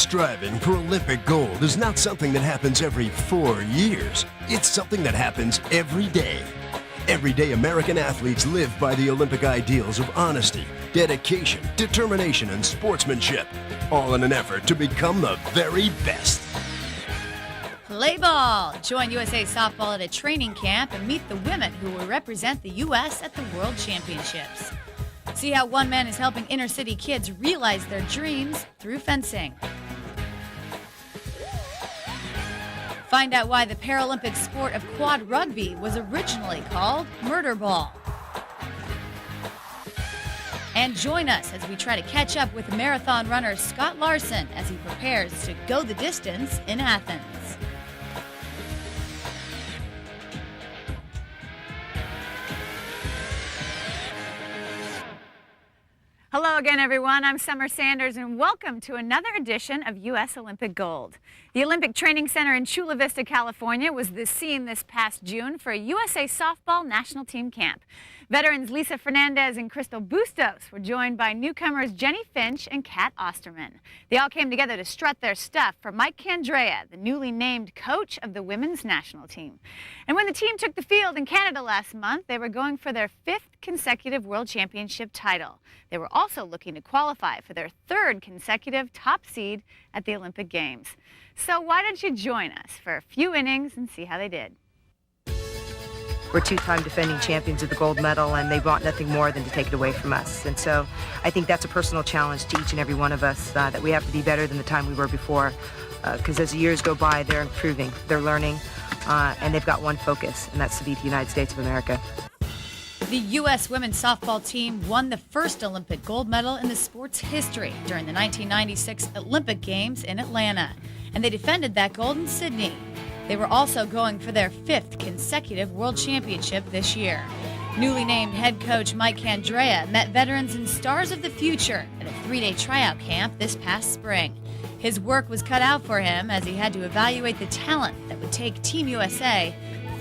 Striving for Olympic gold is not something that happens every 4 years. It's something that happens every day. Everyday American athletes live by the Olympic ideals of honesty, dedication, determination, and sportsmanship, all in an effort to become the very best. Play ball! Join USA Softball at a training camp and meet the women who will represent the U.S. at the World Championships. See how one man is helping inner-city kids realize their dreams through fencing. Find out why the Paralympic sport of quad rugby was originally called murder ball. And join us as we try to catch up with marathon runner Scott Larson as he prepares to go the distance in Athens. Hello again, everyone. I'm Summer Sanders, and welcome to another edition of U.S. Olympic Gold. The Olympic Training Center in Chula Vista, California was the scene this past June for a USA Softball National Team Camp. Veterans Lisa Fernandez and Crystal Bustos were joined by newcomers Jenny Finch and Kat Osterman. They all came together to strut their stuff for Mike Candrea, the newly named coach of the women's national team. And when the team took the field in Canada last month, they were going for their 5th consecutive World Championship title. They were also looking to qualify for their 3rd consecutive top seed at the Olympic Games. So why don't you join us for a few innings and see how they did? We're 2-time defending champions of the gold medal, and they want nothing more than to take it away from us. And so I think that's a personal challenge to each and every one of us, that we have to be better than the time we were before. Because as the years go by, they're improving, they're learning, and they've got one focus, and that's to beat the United States of America. The U.S. women's softball team won the first Olympic gold medal in the sport's history during the 1996 Olympic Games in Atlanta, and they defended that gold in Sydney. They were also going for their 5th consecutive World Championship this year. Newly named head coach Mike Candrea met veterans and stars of the future at a 3-day tryout camp this past spring. His work was cut out for him as he had to evaluate the talent that would take Team USA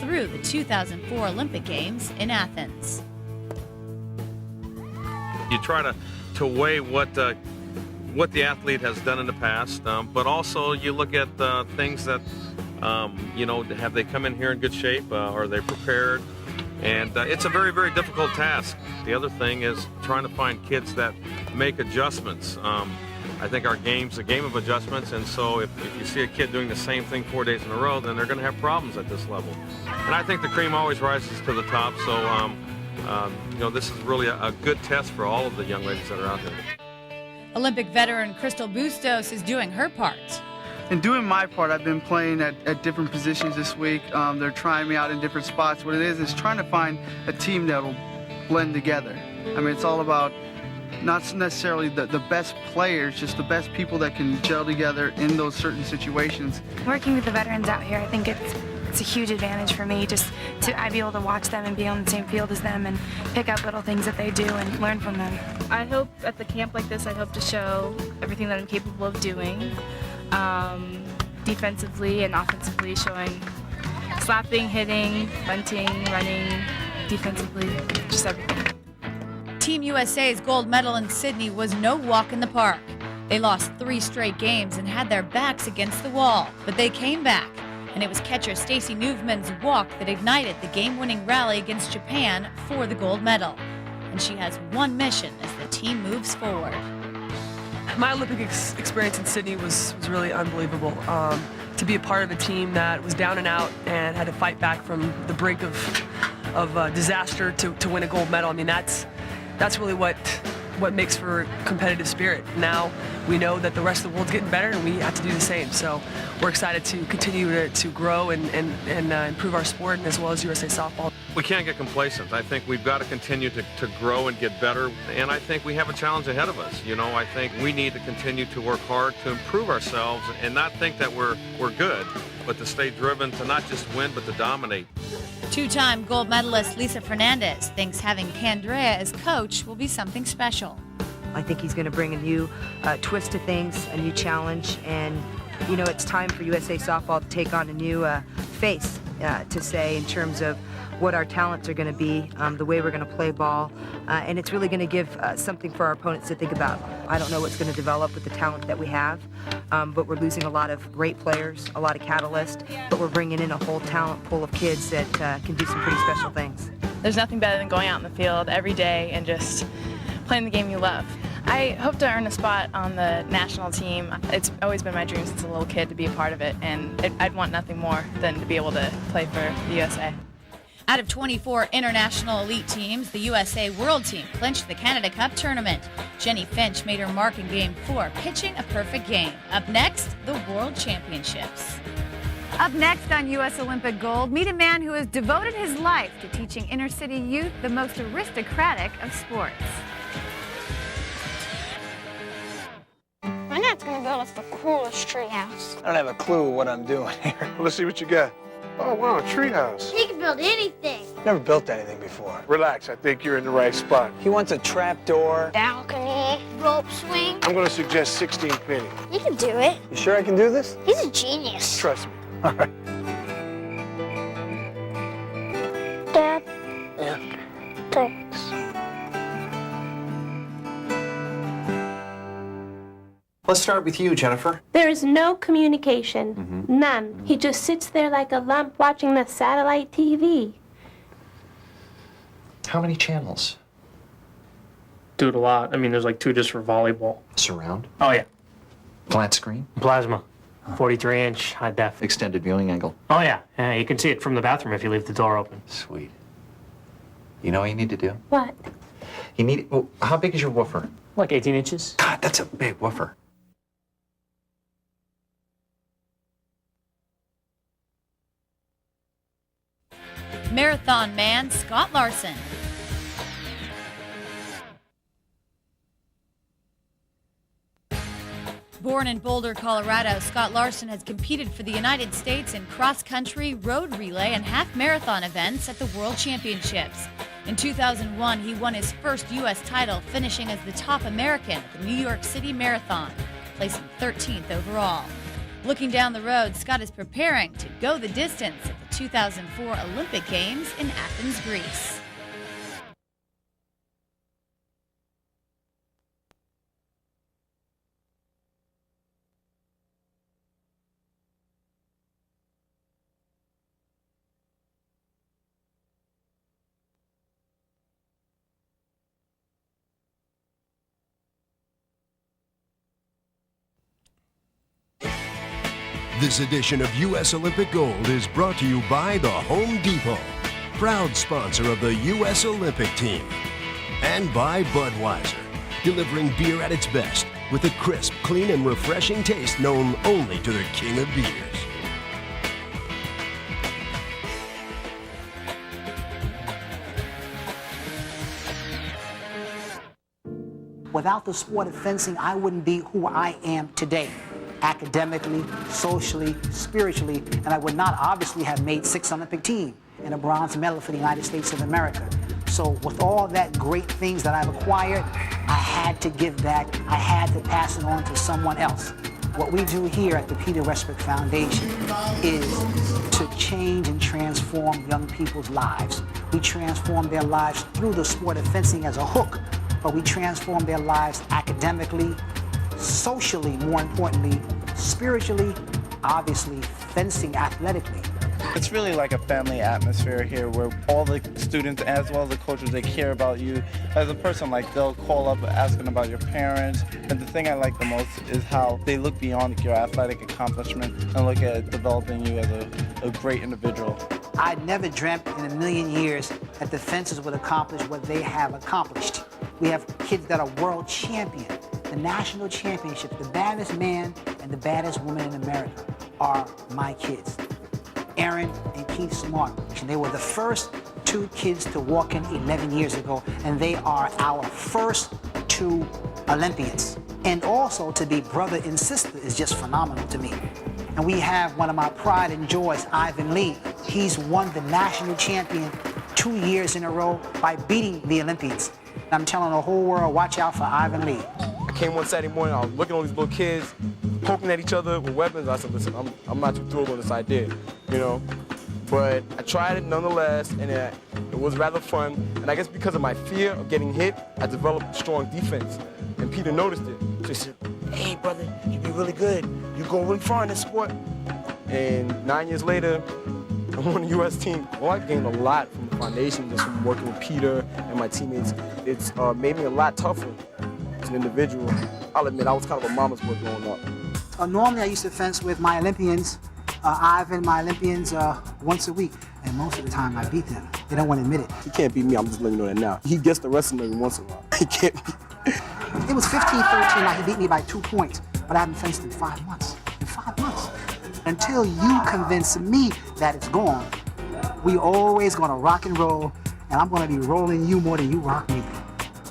through the 2004 Olympic Games in Athens. You try to weigh what the athlete has done in the past, but also you look at things that, have they come in here in good shape? Are they prepared? And it's a very, very difficult task. The other thing is trying to find kids that make adjustments. I think our game's a game of adjustments, and so if you see a kid doing the same thing 4 days in a row, then they're going to have problems at this level. And I think the cream always rises to the top, so this is really a good test for all of the young ladies that are out there. Olympic veteran Crystal Bustos is doing her part. In doing my part, I've been playing at different positions this week. They're trying me out in different spots. What it is trying to find a team that will blend together. I mean, it's all about not necessarily the best players, just the best people that can gel together in those certain situations. Working with the veterans out here, I think it's a huge advantage for me just to be able to watch them and be on the same field as them and pick up little things that they do and learn from them. I hope at the camp like this, I hope to show everything that I'm capable of doing, defensively and offensively, showing slapping, hitting, bunting, running, defensively, just everything. Team USA's gold medal in Sydney was no walk in the park. They lost 3 straight games and had their backs against the wall, but they came back. And it was catcher Stacey Newman's walk that ignited the game-winning rally against Japan for the gold medal. And she has one mission as the team moves forward. My Olympic experience in Sydney was really unbelievable. To be a part of a team that was down and out and had to fight back from the brink of disaster to win a gold medal. I mean, that's really what makes for competitive spirit. Now we know that the rest of the world's getting better and we have to do the same. So we're excited to continue to grow and improve our sport, and as well as USA Softball. We can't get complacent. I think we've got to continue to grow and get better, and I think we have a challenge ahead of us. I think we need to continue to work hard to improve ourselves and not think that we're good, but to stay driven to not just win, but to dominate. 2-time gold medalist Lisa Fernandez thinks having Candrea as coach will be something special. I think he's going to bring a new twist to things, a new challenge, and it's time for USA Softball to take on a new face, to say, in terms of what our talents are going to be, the way we're going to play ball, and it's really going to give something for our opponents to think about. I don't know what's going to develop with the talent that we have, but we're losing a lot of great players, a lot of catalysts, but we're bringing in a whole talent pool of kids that can do some pretty special things. There's nothing better than going out in the field every day and just playing the game you love. I hope to earn a spot on the national team. It's always been my dream since a little kid to be a part of it, and I'd want nothing more than to be able to play for the USA. Out of 24 international elite teams, the USA World Team clinched the Canada Cup tournament. Jenny Finch made her mark in Game 4, pitching a perfect game. Up next, the World Championships. Up next on U.S. Olympic Gold, meet a man who has devoted his life to teaching inner-city youth the most aristocratic of sports. My dad's gonna build us the coolest treehouse. I don't have a clue what I'm doing here. Well, let's see what you got. Oh, wow, a treehouse. He can build anything. Never built anything before. Relax, I think you're in the right spot. He wants a trap door. Balcony, rope swing. I'm gonna suggest 16 penny. You can do it. You sure I can do this? He's a genius. Trust me. All right. Dad? Yeah. Thanks. Let's start with you, Jennifer. There is no communication. None. He just sits there like a lump watching the satellite TV. How many channels? Do it a lot. I mean, there's like 2 just for volleyball. Surround? Oh, yeah. Flat screen? Plasma. 43-inch high def. Extended viewing angle? Oh, yeah. Yeah. You can see it from the bathroom if you leave the door open. Sweet. You know what you need to do? What? You need... Well, how big is your woofer? Like 18 inches. God, that's a big woofer. Marathon man Scott Larson. Born in Boulder, Colorado, Scott Larson has competed for the United States in cross-country, road relay, and half-marathon events at the World Championships. In 2001, he won his first U.S. title, finishing as the top American at the New York City Marathon, placing 13th overall. Looking down the road, Scott is preparing to go the distance at the 2004 Olympic Games in Athens, Greece. This edition of U.S. Olympic Gold is brought to you by the Home Depot, proud sponsor of the U.S. Olympic team, and by Budweiser, delivering beer at its best with a crisp, clean, and refreshing taste known only to the king of beers. Without the sport of fencing, I wouldn't be who I am today. Academically, socially, spiritually, and I would not obviously have made 6 Olympic team and a bronze medal for the United States of America. So with all that great things that I've acquired, I had to give back. I had to pass it on to someone else. What we do here at the Peter Westbrook Foundation is to change and transform young people's lives. We transform their lives through the sport of fencing as a hook, but we transform their lives academically, socially, more importantly, spiritually, obviously, fencing athletically. It's really like a family atmosphere here where all the students as well as the coaches, they care about you as a person. Like they'll call up asking about your parents. And the thing I like the most is how they look beyond your athletic accomplishment and look at developing you as a great individual. I never dreamt in a million years that the fencers would accomplish what they have accomplished. We have kids that are world champion, the national championship. The baddest man and the baddest woman in America are my kids, Aaron and Keith Smart. And they were the first 2 kids to walk in 11 years ago, and they are our first 2 Olympians. And also to be brother and sister is just phenomenal to me. And we have one of my pride and joys, Ivan Lee. He's won the national champion 2 years in a row by beating the Olympians. And I'm telling the whole world, watch out for Ivan Lee. I came one Saturday morning, I was looking at all these little kids poking at each other with weapons. I said, listen, I'm not too thrilled on this idea, you know? But I tried it nonetheless, and it was rather fun. And I guess because of my fear of getting hit, I developed strong defense. and Peter noticed it. So he said, hey, brother, you be really good. You go really far in this sport. And 9 years later, I'm on the U.S. team. Well, I gained a lot from the foundation, just from working with Peter and my teammates. It's made me a lot tougher as an individual. I'll admit, I was kind of a mama's boy growing up. Normally, I used to fence with my Olympians, Ivan, my Olympians, once a week. And most of the time, I beat them. They don't want to admit it. He can't beat me. I'm just letting you know that now. He gets the wrestling every once in a while. He can't beat. It was 15-13, like he beat me by 2 points. But I haven't fenced in 5 months. In 5 months. Until you convince me that it's gone, we always gonna rock and roll, and I'm gonna be rolling you more than you rock me.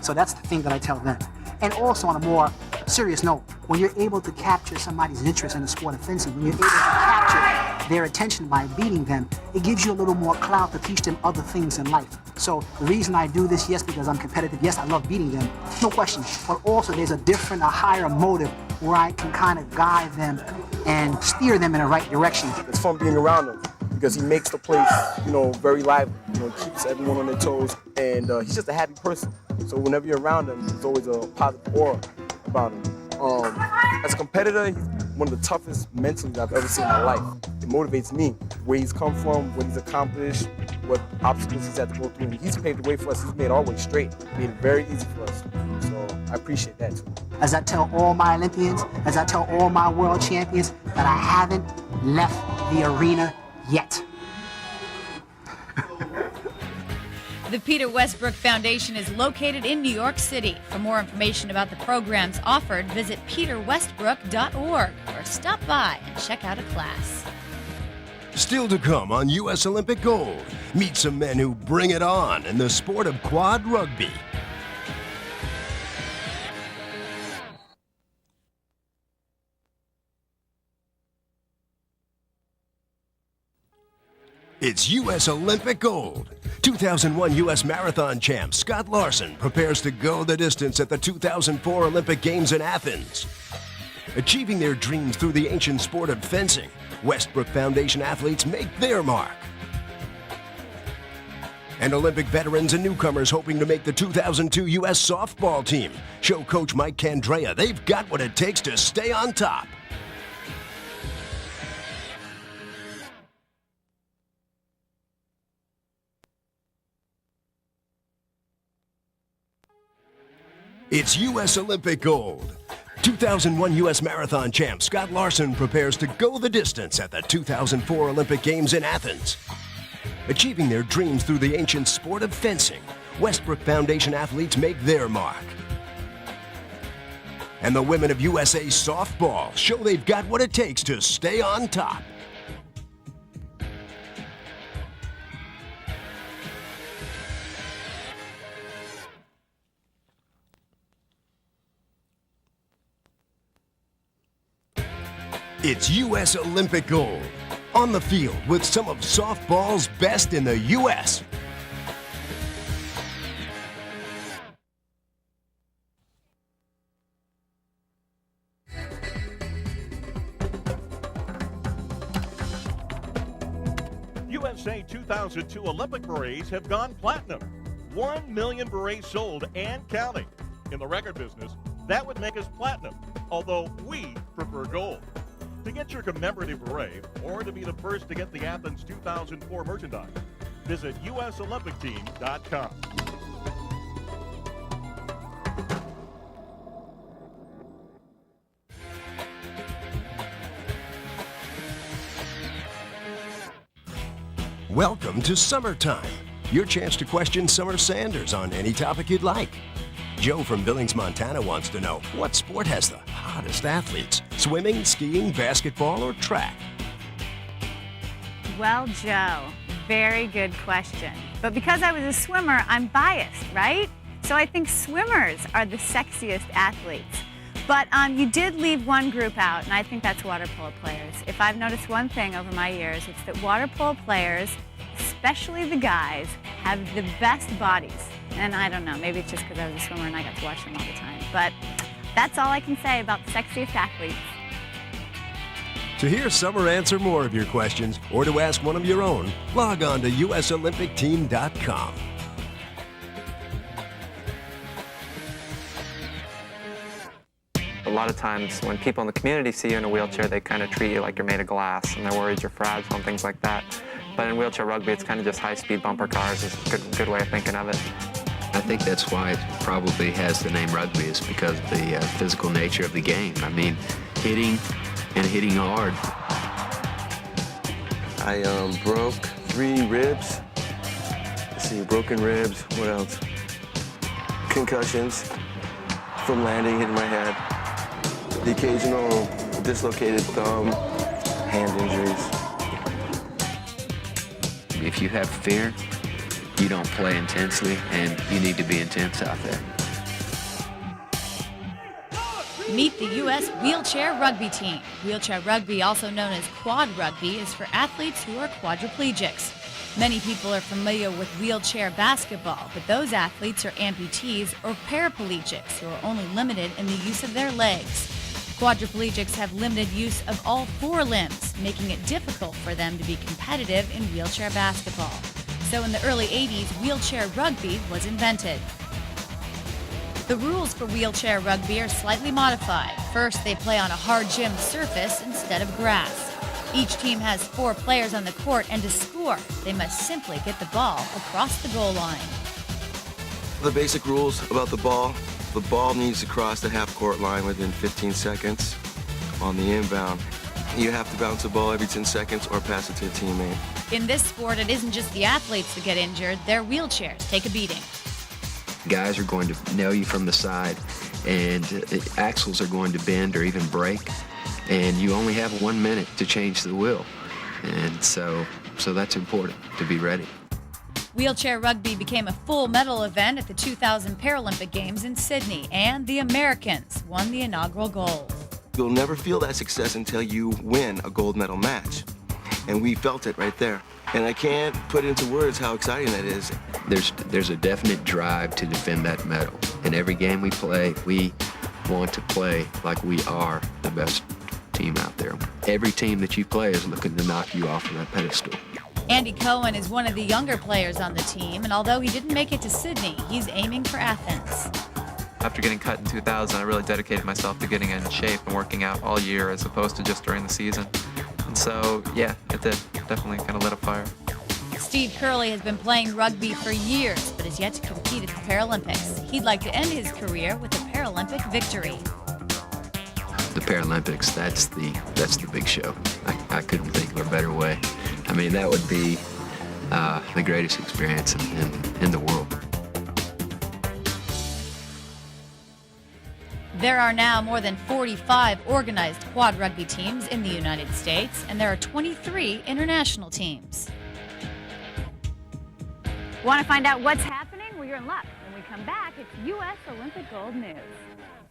So that's the thing that I tell them. And also on a more serious note, when you're able to capture somebody's interest in the sport of fencing, when you're able to capture their attention by beating them, it gives you a little more clout to teach them other things in life. So the reason I do this, yes, because I'm competitive, yes, I love beating them, no question, but also there's a higher motive where I can kind of guide them and steer them in the right direction. It's fun being around him because he makes the place, very lively. Keeps everyone on their toes, and he's just a happy person. So whenever you're around him, there's always a positive aura about him. As a competitor, he's one of the toughest mentally I've ever seen in my life. It motivates me, where he's come from, what he's accomplished, what obstacles he's had to go through. And he's paved the way for us. He's made our way straight, made it very easy for us. So I appreciate that too. As I tell all my Olympians, as I tell all my world champions, that I haven't left the arena yet. The Peter Westbrook Foundation is located in New York City. For more information about the programs offered, visit peterwestbrook.org or stop by and check out a class. Still to come on U.S. Olympic Gold, meet some men who bring it on in the sport of quad rugby. It's U.S. Olympic Gold. 2001 U.S. Marathon champ Scott Larson prepares to go the distance at the 2004 Olympic Games in Athens. Achieving their dreams through the ancient sport of fencing, Westbrook Foundation athletes make their mark. And Olympic veterans and newcomers hoping to make the 2002 U.S. softball team show Coach Mike Candrea they've got what it takes to stay on top. It's U.S. Olympic Gold. 2001 U.S. Marathon champ Scott Larson prepares to go the distance at the 2004 Olympic Games in Athens. Achieving their dreams through the ancient sport of fencing, Westbrook Foundation athletes make their mark. And the women of USA softball show they've got what it takes to stay on top. It's U.S. Olympic Gold. On the field with some of softball's best in the U.S. USA 2002 Olympic berets have gone platinum. 1 million berets sold and counting. In the record business, that would make us platinum, although we prefer gold. To get your commemorative beret or to be the first to get the Athens 2004 merchandise, visit USOlympicTeam.com. Welcome to Summertime, your chance to question Summer Sanders on any topic you'd like. Joe from Billings, Montana wants to know, what sport has the hottest athletes? Swimming, skiing, basketball, or track? Well, Joe, very good question. But because I was a swimmer, I'm biased, right? So I think swimmers are the sexiest athletes. But you did leave one group out, and I think that's water polo players. If I've noticed one thing over my years, it's that water polo players, especially the guys, have the best bodies. And I don't know, maybe it's just because I was a swimmer and I got to watch them all the time. But that's all I can say about the sexiest athletes. To hear Summer answer more of your questions or to ask one of your own, log on to USOlympicTeam.com. lot of times when people in the community see you in a wheelchair, they kind of treat you like you're made of glass, and they're worried you're fragile and things like that. But in wheelchair rugby, it's kind of just high-speed bumper cars. Is a good way of thinking of it. I think that's why it probably has the name rugby, is because of the physical nature of the game. I mean, hitting and hitting hard. I broke 3 ribs. Let's see, broken ribs. What else? Concussions from landing, hitting my head. The occasional dislocated thumb, hand injuries. If you have fear, you don't play intensely, and you need to be intense out there. Meet the U.S. Wheelchair Rugby Team. Wheelchair rugby, also known as quad rugby, is for athletes who are quadriplegics. Many people are familiar with wheelchair basketball, but those athletes are amputees or paraplegics who are only limited in the use of their legs. Quadriplegics have limited use of all 4 limbs, making it difficult for them to be competitive in wheelchair basketball. So in the early 80s, wheelchair rugby was invented. The rules for wheelchair rugby are slightly modified. First, they play on a hard gym surface instead of grass. Each team has 4 players on the court, and to score, they must simply get the ball across the goal line. The basic rules about the ball needs to cross the half-court line within 15 seconds. On the inbound, you have to bounce the ball every 10 seconds or pass it to a teammate. In this sport, it isn't just the athletes that get injured, their wheelchairs take a beating. Guys are going to nail you from the side, and axles are going to bend or even break, and you only have 1 minute to change the wheel. And so that's important, to be ready. Wheelchair rugby became a full medal event at the 2000 Paralympic Games in Sydney, and the Americans won the inaugural gold. You'll never feel that success until you win a gold medal match. And we felt it right there. And I can't put into words how exciting that is. There's a definite drive to defend that medal. In every game we play, we want to play like we are the best team out there. Every team that you play is looking to knock you off of that pedestal. Andy Cohen is one of the younger players on the team, and although he didn't make it to Sydney, he's aiming for Athens. After getting cut in 2000, I really dedicated myself to getting in shape and working out all year as opposed to just during the season. And so, yeah, it did. Definitely kind of lit a fire. Steve Curley has been playing rugby for years, but has yet to compete at the Paralympics. He'd like to end his career with a Paralympic victory. The Paralympics, that's the big show. I couldn't think of a better way. I mean, that would be the greatest experience in the world. There are now more than 45 organized quad rugby teams in the United States, and there are 23 international teams. Want to find out what's happening? Well, you're in luck. When we come back, it's U.S. Olympic Gold News.